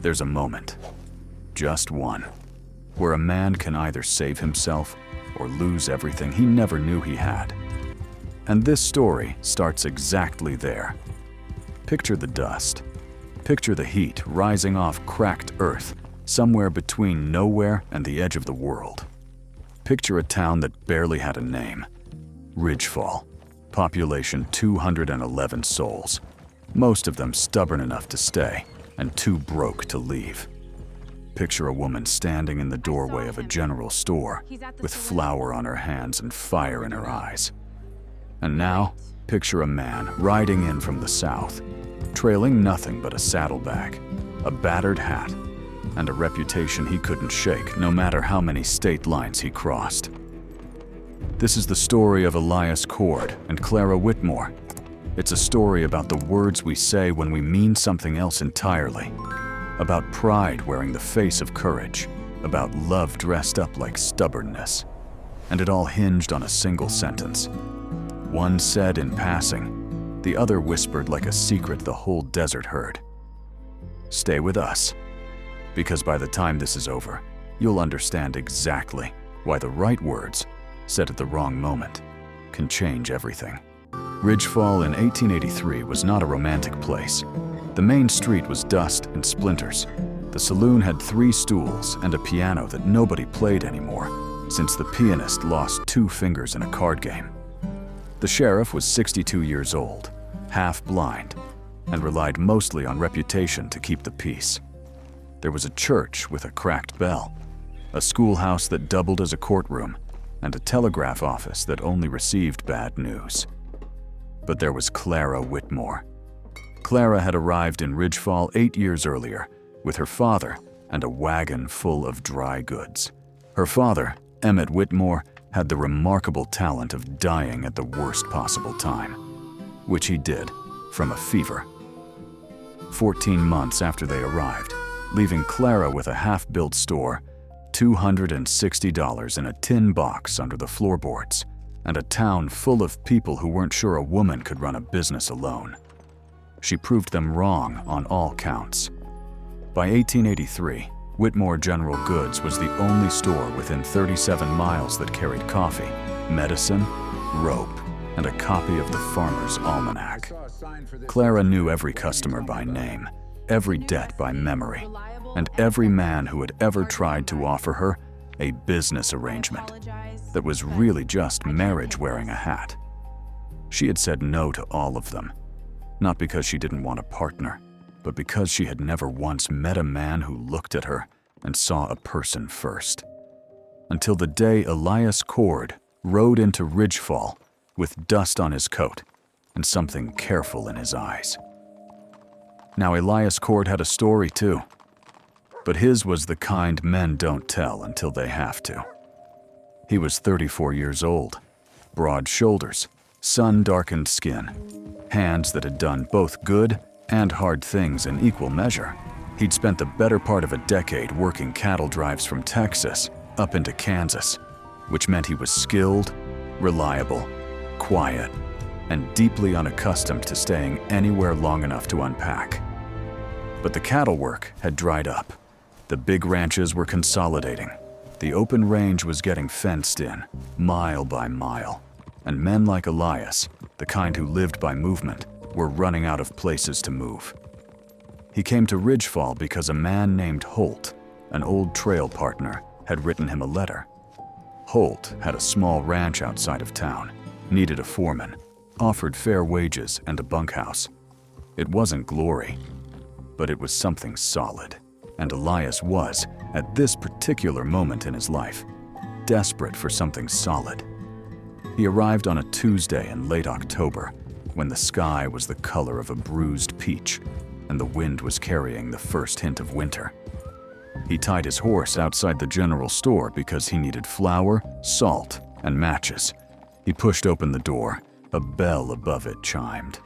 there's a moment, just one, where a man can either save himself or lose everything he never knew he had. And this story starts exactly there. Picture the dust. Picture the heat rising off cracked earth somewhere between nowhere and the edge of the world. Picture a town that barely had a name. Ridgefall, population 211 souls, most of them stubborn enough to stay and too broke to leave. Picture a woman standing in the doorway of a general store with flour on her hands and fire in her eyes. And now, picture a man riding in from the south, trailing nothing but a saddlebag, a battered hat, and a reputation he couldn't shake no matter how many state lines he crossed. This is the story of Elias Cord and Clara Whitmore. It's a story about the words we say when we mean something else entirely, about pride wearing the face of courage, about love dressed up like stubbornness. And it all hinged on a single sentence. One said in passing, the other whispered like a secret the whole desert heard. Stay with us, because by the time this is over, you'll understand exactly why the right words, said at the wrong moment, can change everything. Ridgefall in 1883 was not a romantic place. The main street was dust and splinters. The saloon had 3 stools and a piano that nobody played anymore, since the pianist lost 2 fingers in a card game. The sheriff was 62 years old, half blind, and relied mostly on reputation to keep the peace. There was a church with a cracked bell, a schoolhouse that doubled as a courtroom, and a telegraph office that only received bad news. But there was Clara Whitmore. Clara had arrived in Ridgefall 8 years earlier with her father and a wagon full of dry goods. Her father, Emmett Whitmore, had the remarkable talent of dying at the worst possible time, which he did from a fever. 14 months after they arrived, leaving Clara with a half-built store, $260 in a tin box under the floorboards, and a town full of people who weren't sure a woman could run a business alone. She proved them wrong on all counts. By 1883, Whitmore General Goods was the only store within 37 miles that carried coffee, medicine, rope, and a copy of the Farmer's Almanac. Clara knew every customer by name, every debt by memory, and every man who had ever tried to offer her a business arrangement that was really just marriage wearing a hat. She had said no to all of them, not because she didn't want a partner, but because she had never once met a man who looked at her and saw a person first. Until the day Elias Cord rode into Ridgefall with dust on his coat and something careful in his eyes. Now Elias Cord had a story too, but his was the kind men don't tell until they have to. He was 34 years old, broad shoulders, sun-darkened skin, hands that had done both good and hard things in equal measure. He'd spent the better part of a decade working cattle drives from Texas up into Kansas, which meant he was skilled, reliable, quiet, and deeply unaccustomed to staying anywhere long enough to unpack. But the cattle work had dried up. The big ranches were consolidating. The open range was getting fenced in, mile by mile, and men like Elias, the kind who lived by movement, were running out of places to move. He came to Ridgefall because a man named Holt, an old trail partner, had written him a letter. Holt had a small ranch outside of town, needed a foreman, offered fair wages and a bunkhouse. It wasn't glory, but it was something solid, and Elias was, at this particular moment in his life, desperate for something solid. He arrived on a Tuesday in late October, when the sky was the color of a bruised peach and the wind was carrying the first hint of winter. He tied his horse outside the general store because he needed flour, salt, and matches. He pushed open the door. A bell above it chimed.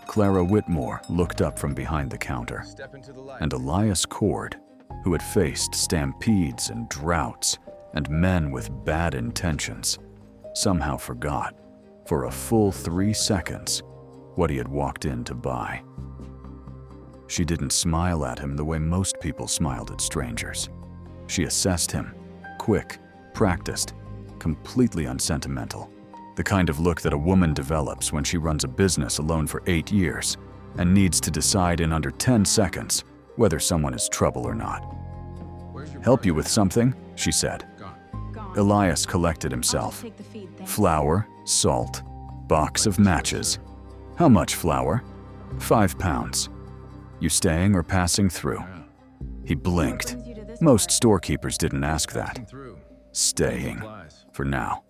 Clara Whitmore looked up from behind the counter, and Elias Cord, who had faced stampedes and droughts and men with bad intentions, somehow forgot, for a full 3 seconds, what he had walked in to buy. She didn't smile at him the way most people smiled at strangers. She assessed him, quick, practiced, completely unsentimental. The kind of look that a woman develops when she runs a business alone for 8 years and needs to decide in under 10 seconds whether someone is trouble or not. "Help you with something?" she said. Elias collected himself. "Flour, salt, box of matches. How much flour?" £5. "You staying or passing through?" He blinked. Most storekeepers didn't ask that. "Staying, for now."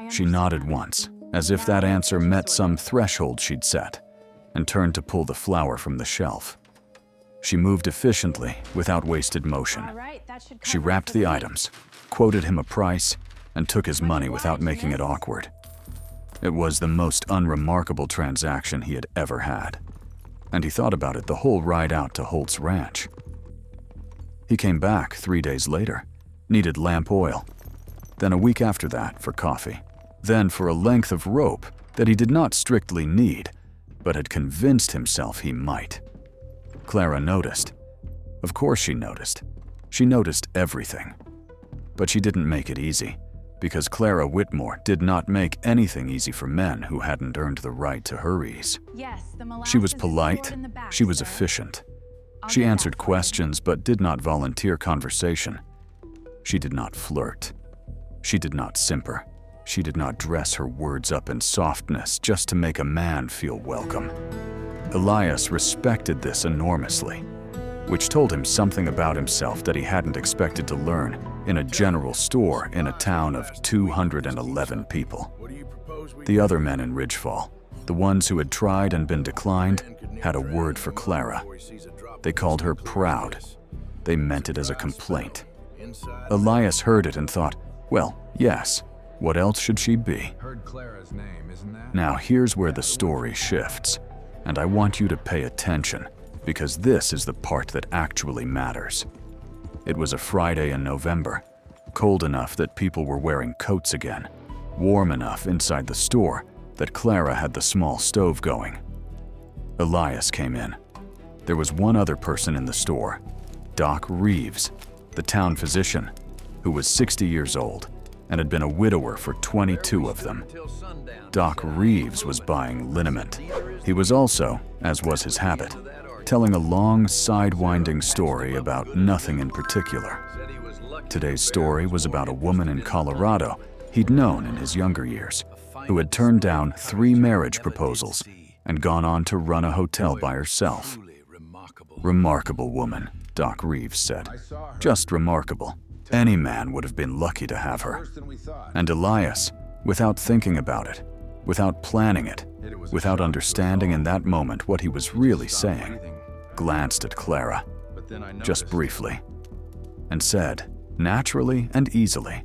She nodded once, as if that answer met some threshold she'd set, and turned to pull the flour from the shelf. She moved efficiently, without wasted motion. She wrapped the items, quoted him a price, and took his money without making it awkward. It was the most unremarkable transaction he had ever had, and he thought about it the whole ride out to Holt's Ranch. He came back 3 days later, needed lamp oil, then a week after that for coffee, then for a length of rope that he did not strictly need, but had convinced himself he might. Clara noticed. Of course she noticed. She noticed everything. But she didn't make it easy, because Clara Whitmore did not make anything easy for men who hadn't earned the right to her ease. She was polite, she was efficient. She answered questions but did not volunteer conversation. She did not flirt. She did not simper. She did not dress her words up in softness just to make a man feel welcome. Elias respected this enormously, which told him something about himself that he hadn't expected to learn in a general store in a town of 211 people. The other men in Ridgefall, the ones who had tried and been declined, had a word for Clara. They called her proud. They meant it as a complaint. Elias heard it and thought, well, yes, what else should she be? Now here's where the story shifts, and I want you to pay attention, because this is the part that actually matters. It was a Friday in November, cold enough that people were wearing coats again, warm enough inside the store that Clara had the small stove going. Elias came in. There was one other person in the store, Doc Reeves, the town physician, who was 60 years old and had been a widower for 22 of them. Doc Reeves was buying liniment. He was also, as was his habit, telling a long, side-winding story about nothing in particular. Today's story was about a woman in Colorado he'd known in his younger years, who had turned down 3 marriage proposals and gone on to run a hotel by herself. "Remarkable woman," Doc Reeves said. "Just remarkable. Any man would have been lucky to have her." And Elias, without thinking about it, without planning it, without understanding in that moment what he was really saying, glanced at Clara, just briefly, and said, naturally and easily,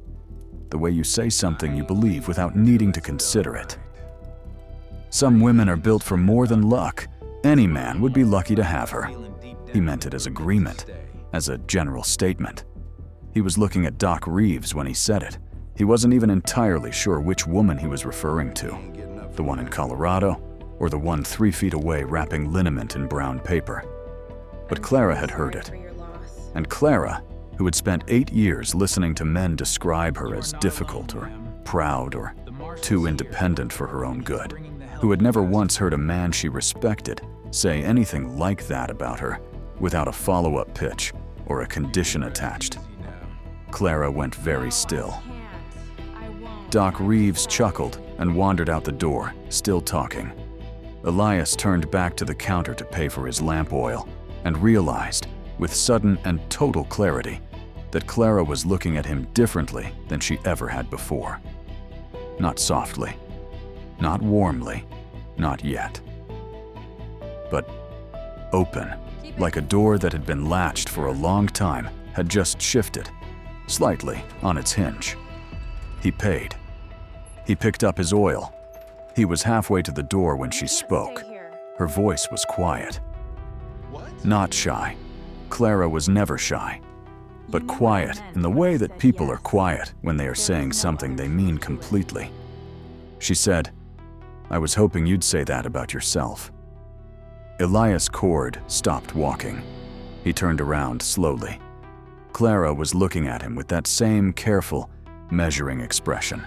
the way you say something you believe without needing to consider it, "Some women are built for more than luck. Any man would be lucky to have her." He meant it as agreement, as a general statement. He was looking at Doc Reeves when he said it. He wasn't even entirely sure which woman he was referring to, the one in Colorado or the one 3 feet away wrapping liniment in brown paper. But Clara had heard it. And Clara, who had spent 8 years listening to men describe her as difficult or proud or too independent for her own good, who had never once heard a man she respected say anything like that about her without a follow-up pitch or a condition attached. Clara went very still. Doc Reeves chuckled and wandered out the door, still talking. Elias turned back to the counter to pay for his lamp oil and realized, with sudden and total clarity, that Clara was looking at him differently than she ever had before. Not softly, not warmly, not yet. But open, like a door that had been latched for a long time had just shifted, slightly on its hinge. He paid. He picked up his oil. He was halfway to the door when she spoke. Her voice was quiet. Not shy. Clara was never shy, but quiet in the way that people are quiet when they are saying something they mean completely. She said, "I was hoping you'd say that about yourself." Elias Cord stopped walking. He turned around slowly. Clara was looking at him with that same careful, measuring expression.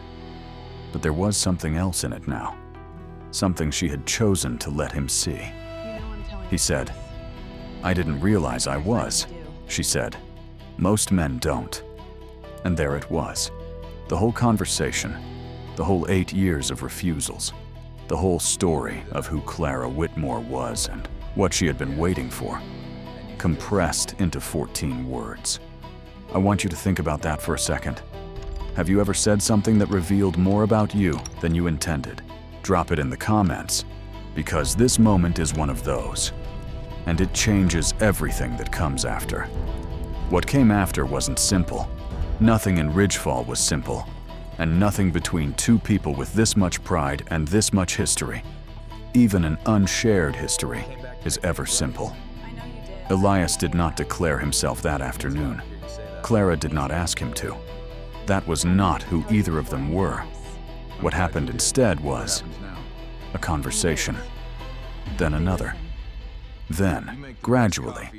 But there was something else in it now. Something she had chosen to let him see. He said, "I didn't realize I was," she said. "Most men don't." And there it was. The whole conversation, the whole 8 years of refusals, the whole story of who Clara Whitmore was and what she had been waiting for, compressed into 14 words. I want you to think about that for a second. Have you ever said something that revealed more about you than you intended? Drop it in the comments, because this moment is one of those, and it changes everything that comes after. What came after wasn't simple. Nothing in Ridgefall was simple, and nothing between two people with this much pride and this much history, even an unshared history, is ever simple. Elias did not declare himself that afternoon. Clara did not ask him to. That was not who either of them were. What happened instead was a conversation, then another. Then, gradually,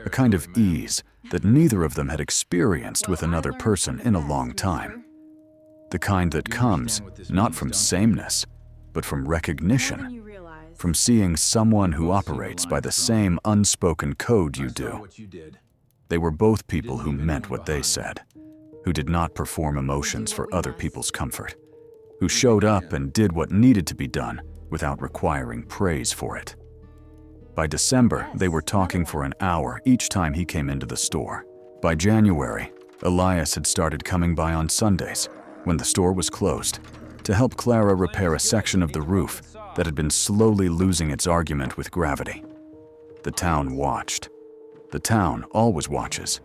a kind of ease that neither of them had experienced with another person in a long time. The kind that comes not from sameness, but from recognition, from seeing someone who operates by the same unspoken code you do. They were both people who meant what they said, who did not perform emotions for other people's comfort, who showed up and did what needed to be done without requiring praise for it. By December, they were talking for an hour each time he came into the store. By January, Elias had started coming by on Sundays, when the store was closed, to help Clara repair a section of the roof that had been slowly losing its argument with gravity. The town watched. The town always watches.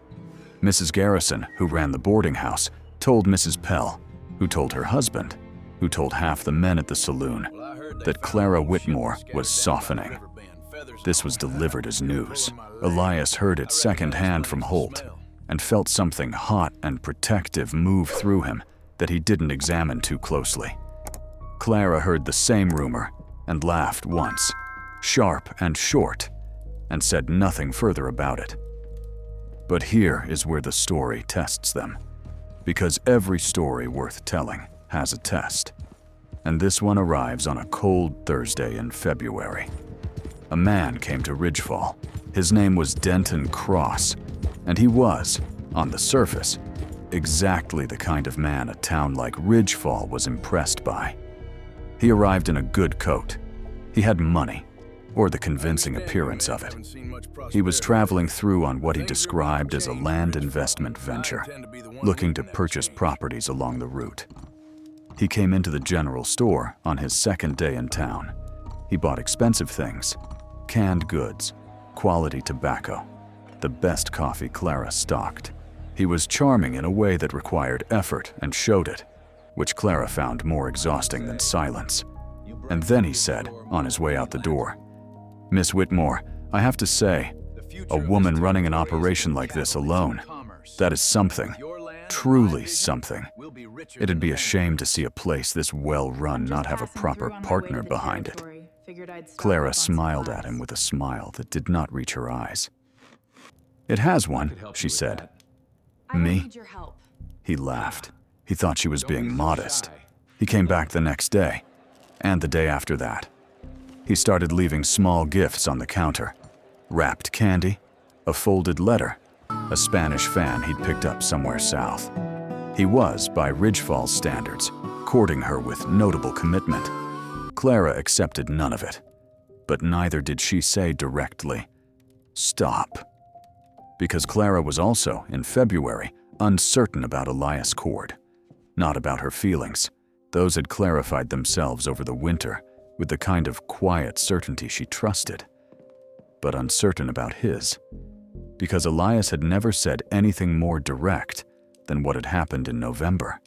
Mrs. Garrison, who ran the boarding house, told Mrs. Pell, who told her husband, who told half the men at the saloon, that Clara Whitmore was softening. This was delivered as news. Elias heard it secondhand from Holt and felt something hot and protective move through him that he didn't examine too closely. Clara heard the same rumor and laughed once, sharp and short, and said nothing further about it. But here is where the story tests them, because every story worth telling has a test. And this one arrives on a cold Thursday in February. A man came to Ridgefall. His name was Denton Cross, and he was, on the surface, exactly the kind of man a town like Ridgefall was impressed by. He arrived in a good coat. He had money, or the convincing appearance of it. He was traveling through on what he described as a land investment venture, looking to purchase properties along the route. He came into the general store on his second day in town. He bought expensive things, canned goods, quality tobacco, the best coffee Clara stocked. He was charming in a way that required effort and showed it, which Clara found more exhausting than silence. And then he said, on his way out the door, "Miss Whitmore, I have to say, a woman running an operation like this alone, that is something, truly something. It'd be a shame to see a place this well-run not have a proper partner behind it." Clara smiled at him with a smile that did not reach her eyes. "It has one," she said. "Me?" He laughed. He thought she was being modest. He came back the next day, and the day after that. He started leaving small gifts on the counter. Wrapped candy, a folded letter, a Spanish fan he'd picked up somewhere south. He was, by Ridgefall's standards, courting her with notable commitment. Clara accepted none of it, but neither did she say directly, "Stop." Because Clara was also, in February, uncertain about Elias Cord. Not about her feelings. Those had clarified themselves over the winter with the kind of quiet certainty she trusted. But uncertain about his. Because Elias had never said anything more direct than what had happened in November.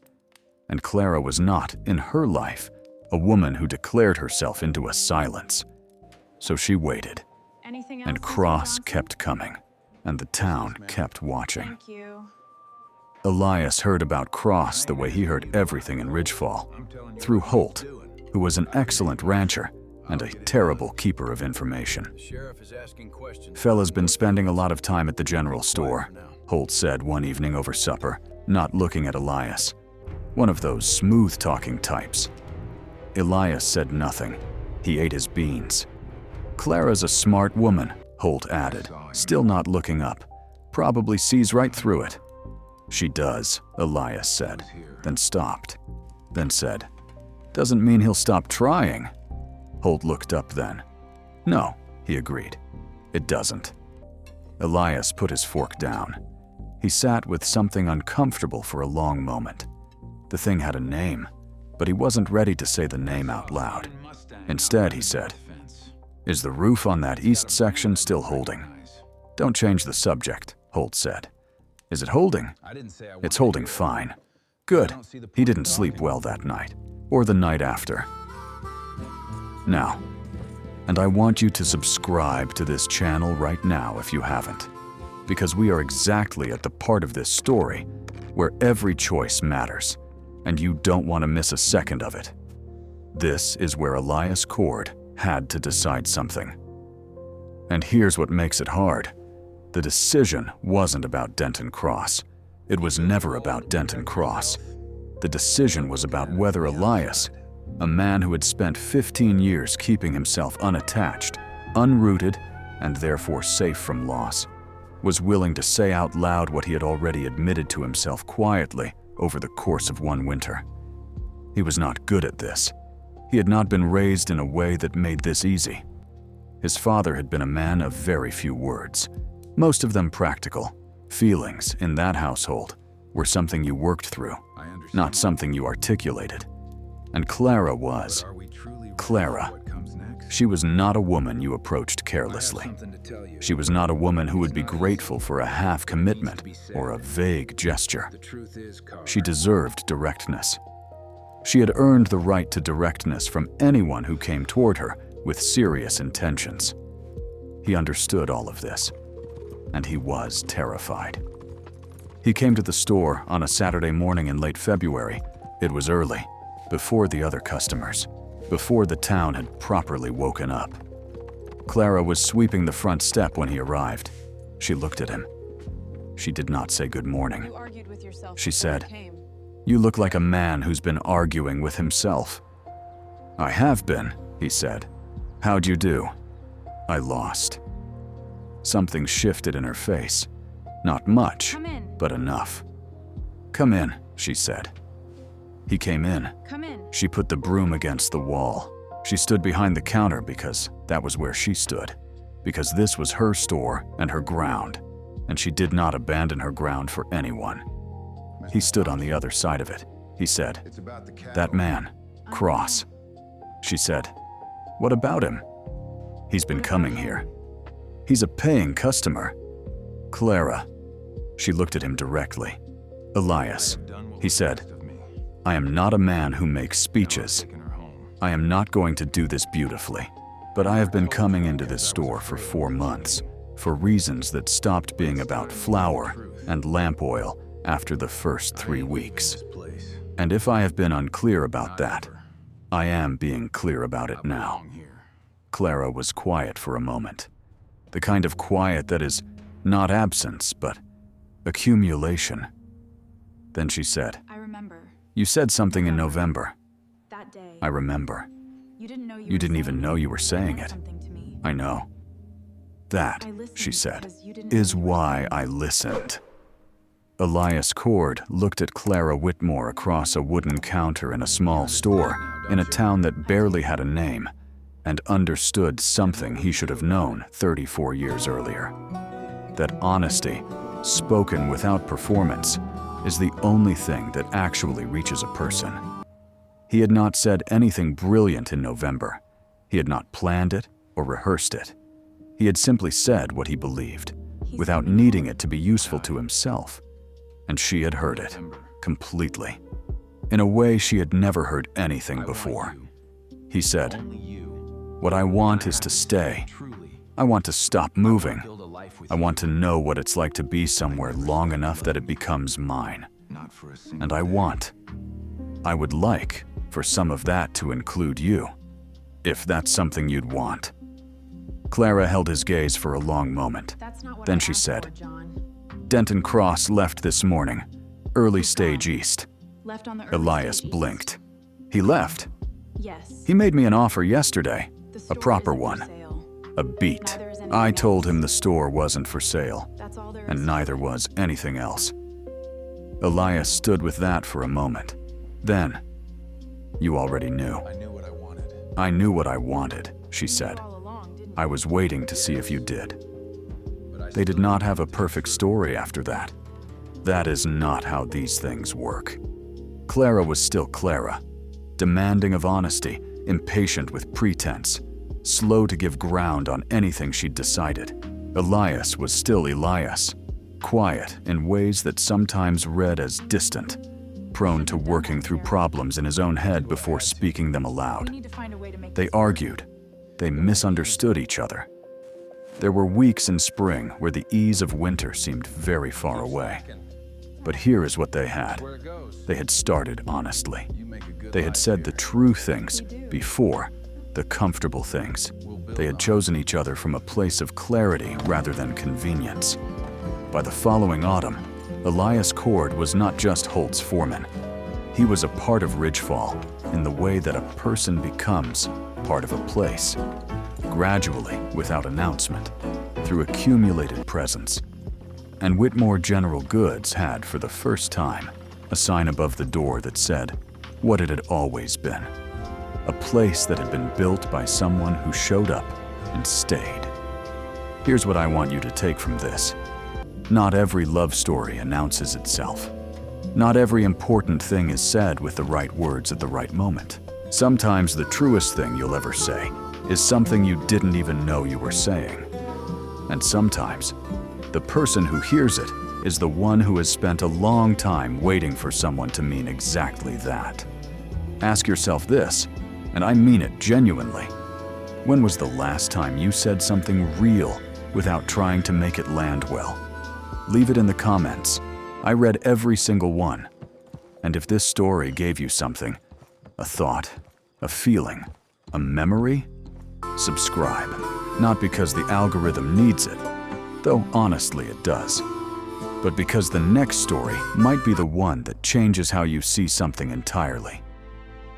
And Clara was not, in her life, a woman who declared herself into a silence. So she waited. And Cross kept coming. And the town kept watching. Thank you. Elias heard about Cross the way he heard everything in Ridgefall, through Holt, who was an excellent rancher and a terrible keeper of information. The sheriff is asking questions. Fella's been spending a lot of time at the general store, Holt said one evening over supper, not looking at Elias. One of those smooth-talking types. Elias said nothing. He ate his beans. Clara's a smart woman, Holt added, still not looking up. Probably sees right through it. She does, Elias said, then stopped. Then said, "Doesn't mean he'll stop trying." Holt looked up then. "No," he agreed. "It doesn't." Elias put his fork down. He sat with something uncomfortable for a long moment. The thing had a name, but he wasn't ready to say the name out loud. Instead, he said, "Is the roof on that east section still holding?" "Don't change the subject," Holt said. "Is it holding?" "It's holding fine." Good. He didn't sleep well that night, or the night after. Now, and I want you to subscribe to this channel right now if you haven't, because we are exactly at the part of this story where every choice matters, and you don't want to miss a second of it. This is where Elias Cord had to decide something. And here's what makes it hard. The decision wasn't about Denton Cross. It was never about Denton Cross. The decision was about whether Elias, a man who had spent 15 years keeping himself unattached, unrooted, and therefore safe from loss, was willing to say out loud what he had already admitted to himself quietly over the course of one winter. He was not good at this. He had not been raised in a way that made this easy. His father had been a man of very few words, most of them practical. Feelings in that household were something you worked through, not something you articulated. And Clara was. Clara. She was not a woman you approached carelessly. She was not a woman who would be grateful for a half-commitment or a vague gesture. She deserved directness. She had earned the right to directness from anyone who came toward her with serious intentions. He understood all of this, and he was terrified. He came to the store on a Saturday morning in late February. It was early, before the other customers, before the town had properly woken up. Clara was sweeping the front step when he arrived. She looked at him. She did not say good morning. You argued with yourself. She said, "You look like a man who's been arguing with himself." "I have been," he said. "How'd you do?" "I lost." Something shifted in her face. Not much, Come in. but enough. "Come in," she said. He came in. Come in. She put the broom against the wall. She stood behind the counter because that was where she stood, because this was her store and her ground, and she did not abandon her ground for anyone. He stood on the other side of it. He said, "That man, Cross." She said, "What about him?" "He's been coming here. He's a paying customer." "Clara." She looked at him directly. "Elias," he said, "I am not a man who makes speeches. I am not going to do this beautifully, but I have been coming into this store for 4 months for reasons that stopped being about flour and lamp oil after the first 3 weeks. And if I have been unclear about that, I am being clear about it now." Clara was quiet for a moment. The kind of quiet that is not absence, but accumulation. Then she said, I remember. "You said something in November." That day. "I remember." You didn't know "You didn't even know you were saying it." Something to me. "I know." "That," I listened she said, because you didn't "is know you were why saying I listened." Elias Cord looked at Clara Whitmore across a wooden counter in a small store in a town that barely had a name, and understood something he should have known 34 years earlier. That honesty, spoken without performance, is the only thing that actually reaches a person. He had not said anything brilliant in November. He had not planned it or rehearsed it. He had simply said what he believed, without needing it to be useful to himself. And she had heard it, completely, in a way she had never heard anything before. He said, "What I want is to stay. I want to stop moving. I want to know what it's like to be somewhere long enough that it becomes mine. And I would like for some of that to include you." if that's something you'd want. Clara held his gaze for a long moment. That's not what Then I she asked said, for, John. Denton Cross left this morning, early stage east. Left on the early Elias stage blinked. He left. Yes. He made me an offer yesterday, The a store proper isn't for one, sale. a beat. Neither is anything I told else. him the store wasn't for sale, That's all there is. and neither was anything else. Elias stood with that for a moment. Then, you already knew. I knew what I wanted. I knew what I wanted, she said. All along, didn't I was waiting to see if you did. But I They did still not have a wanted to perfect be story after that. That is not how these things work. Clara was still Clara, demanding of honesty, impatient with pretense, slow to give ground on anything she'd decided. Elias was still Elias, quiet in ways that sometimes read as distant, prone to working through problems in his own head before speaking them We aloud. need to find a way to make They this work. argued. They misunderstood each other. There were weeks in spring where the ease of winter seemed very far away. But here is what they had. where it goes. They had started honestly. You make a good They had life said the here. true things before, the comfortable things. We'll build They had on chosen each other from a place of clarity rather than convenience. By the following autumn, Elias Cord was not just Holt's foreman. He was a part of Ridgefall in the way that a person becomes part of a place, gradually, without announcement, through accumulated presence. And Whitmore General Goods had, for the first time, a sign above the door that said what it had always been. A place that had been built by someone who showed up and stayed. Here's what I want you to take from this. Not every love story announces itself. Not every important thing is said with the right words at the right moment. Sometimes the truest thing you'll ever say is something you didn't even know you were saying. And sometimes, the person who hears it is the one who has spent a long time waiting for someone to mean exactly that. Ask yourself this, and I mean it genuinely. When was the last time you said something real without trying to make it land well? Leave it in the comments. I read every single one. And if this story gave you something, a thought, a feeling, a memory, subscribe. Not because the algorithm needs it, though honestly it does, but because the next story might be the one that changes how you see something entirely.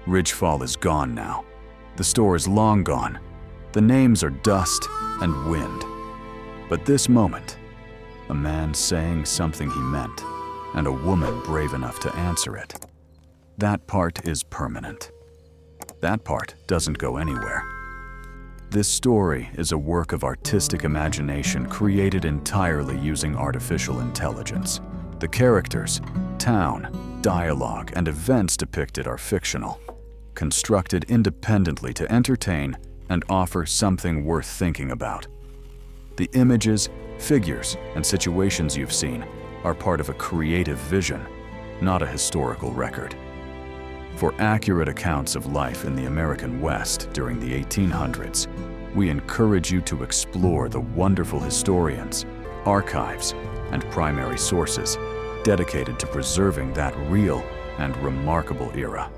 Ridgefall is gone now. The store is long gone. The names are dust and wind. But this moment, a man saying something he meant, and a woman brave enough to answer it. That part is permanent. That part doesn't go anywhere. This story is a work of artistic imagination created entirely using artificial intelligence. The characters, town, dialogue, and events depicted are fictional, constructed independently to entertain and offer something worth thinking about. The images, figures, and situations you've seen are part of a creative vision, not a historical record. For accurate accounts of life in the American West during the 1800s, we encourage you to explore the wonderful historians, archives, and primary sources dedicated to preserving that real and remarkable era.